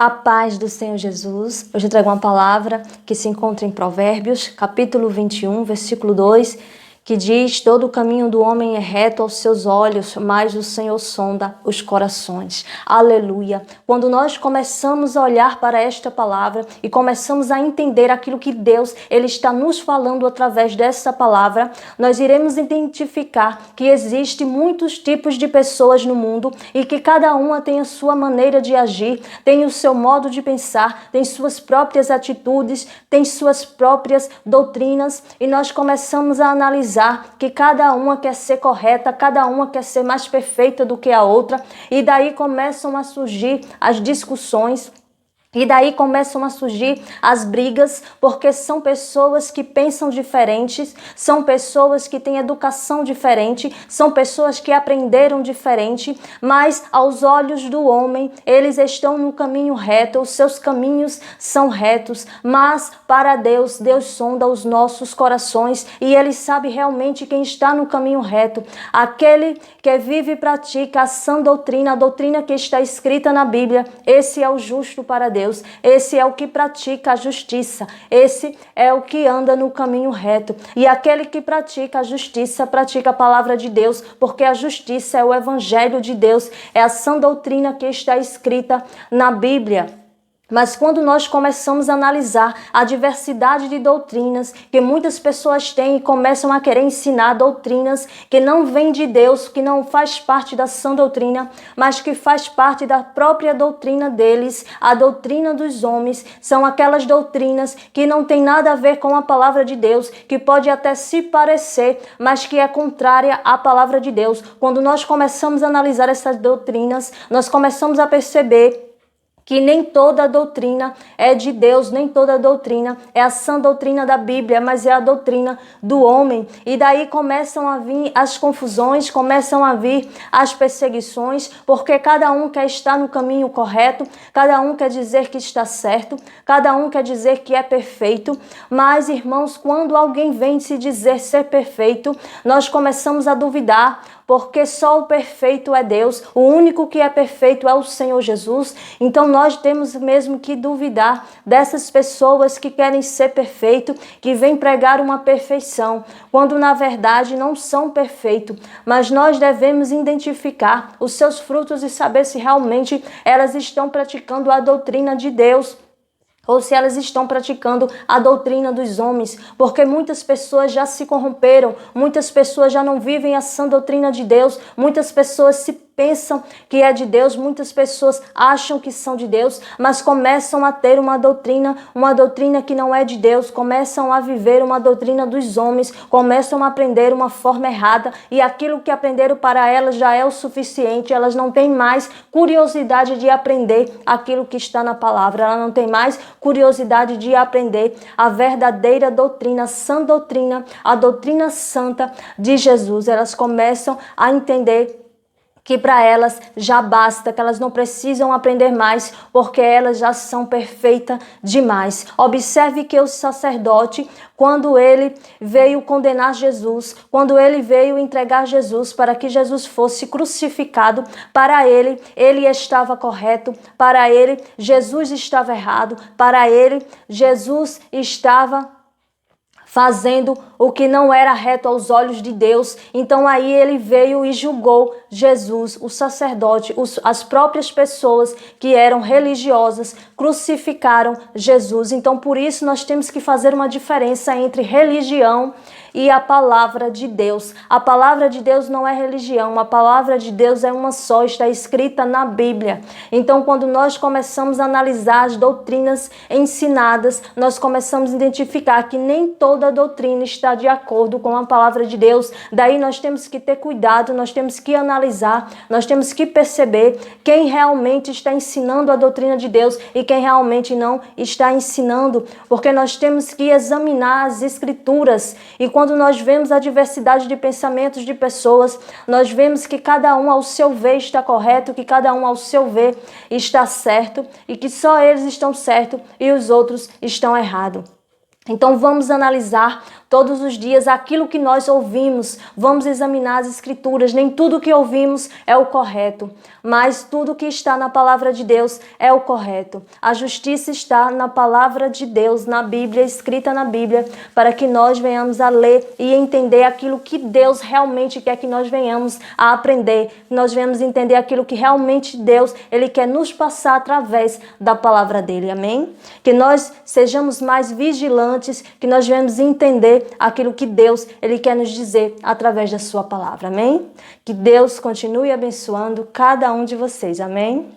A paz do Senhor Jesus. Hoje eu trago uma palavra que se encontra em Provérbios, capítulo 21, versículo 2, que diz: todo o caminho do homem é reto aos seus olhos, mas o Senhor sonda os corações. Aleluia! Quando nós começamos a olhar para esta palavra e começamos a entender aquilo que Deus ele está nos falando através dessa palavra, nós iremos identificar que existem muitos tipos de pessoas no mundo e que cada uma tem a sua maneira de agir, tem o seu modo de pensar, tem suas próprias atitudes, tem suas próprias doutrinas, e nós começamos a analisar que cada uma quer ser correta, cada uma quer ser mais perfeita do que a outra, e daí começam a surgir as discussões. E daí começam a surgir as brigas, porque são pessoas que pensam diferentes, são pessoas que têm educação diferente, são pessoas que aprenderam diferente, mas aos olhos do homem, eles estão no caminho reto, os seus caminhos são retos, mas para Deus, Deus sonda os nossos corações e Ele sabe realmente quem está no caminho reto. Aquele que vive e pratica a sã doutrina, a doutrina que está escrita na Bíblia, esse é o justo para Deus. Esse é o que pratica a justiça, esse é o que anda no caminho reto. E aquele que pratica a justiça, pratica a palavra de Deus, porque a justiça é o evangelho de Deus, é a sã doutrina que está escrita na Bíblia. Mas quando nós começamos a analisar a diversidade de doutrinas que muitas pessoas têm e começam a querer ensinar doutrinas que não vêm de Deus, que não faz parte da sã doutrina, mas que faz parte da própria doutrina deles, a doutrina dos homens, são aquelas doutrinas que não tem nada a ver com a palavra de Deus, que pode até se parecer, mas que é contrária à palavra de Deus. Quando nós começamos a analisar essas doutrinas, nós começamos a perceber que nem toda doutrina é de Deus, nem toda doutrina é a sã doutrina da Bíblia, mas é a doutrina do homem. E daí começam a vir as confusões, começam a vir as perseguições, porque cada um quer estar no caminho correto, cada um quer dizer que está certo, cada um quer dizer que é perfeito. Mas, irmãos, quando alguém vem se dizer ser perfeito, nós começamos a duvidar, porque só o perfeito é Deus, o único que é perfeito é o Senhor Jesus. Então nós temos mesmo que duvidar dessas pessoas que querem ser perfeito, que vêm pregar uma perfeição, quando na verdade não são perfeitos. Mas nós devemos identificar os seus frutos e saber se realmente elas estão praticando a doutrina de Deus, ou se elas estão praticando a doutrina dos homens, porque muitas pessoas já se corromperam, muitas pessoas já não vivem a sã doutrina de Deus, muitas pessoas se pensam que é de Deus, muitas pessoas acham que são de Deus, mas começam a ter uma doutrina que não é de Deus, começam a viver uma doutrina dos homens, começam a aprender uma forma errada, e aquilo que aprenderam para elas já é o suficiente, elas não têm mais curiosidade de aprender aquilo que está na palavra, elas não têm mais curiosidade de aprender a verdadeira doutrina, a sã doutrina, a doutrina santa de Jesus. Elas começam a entender que para elas já basta, que elas não precisam aprender mais, porque elas já são perfeitas demais. Observe que o sacerdote, quando ele veio condenar Jesus, quando ele veio entregar Jesus para que Jesus fosse crucificado, para ele estava correto, para ele Jesus estava errado, para ele Jesus estava fazendo o que não era reto aos olhos de Deus. Então aí ele veio e julgou Jesus, o sacerdote, as próprias pessoas que eram religiosas, crucificaram Jesus. Então por isso nós temos que fazer uma diferença entre religião e a palavra de Deus. A palavra de Deus não é religião, a palavra de Deus é uma só, está escrita na Bíblia. Então quando nós começamos a analisar as doutrinas ensinadas, nós começamos a identificar que nem toda doutrina está de acordo com a palavra de Deus. Daí nós temos que ter cuidado, nós temos que analisar, nós temos que perceber quem realmente está ensinando a doutrina de Deus e quem realmente não está ensinando, porque nós temos que examinar as escrituras. E quando nós vemos a diversidade de pensamentos de pessoas, nós vemos que cada um ao seu ver está correto, que cada um ao seu ver está certo, e que só eles estão certos e os outros estão errados. Então vamos analisar Todos os dias, aquilo que nós ouvimos, vamos examinar as Escrituras. Nem tudo que ouvimos é o correto, mas tudo que está na palavra de Deus é o correto. A justiça está na palavra de Deus, na Bíblia, escrita na Bíblia, para que nós venhamos a ler e entender aquilo que Deus realmente quer que nós venhamos a aprender, que nós venhamos entender aquilo que realmente Deus, Ele quer nos passar através da palavra dEle, amém? Que nós sejamos mais vigilantes, que nós venhamos entender aquilo que Deus, Ele quer nos dizer através da sua palavra, amém? Que Deus continue abençoando cada um de vocês, amém?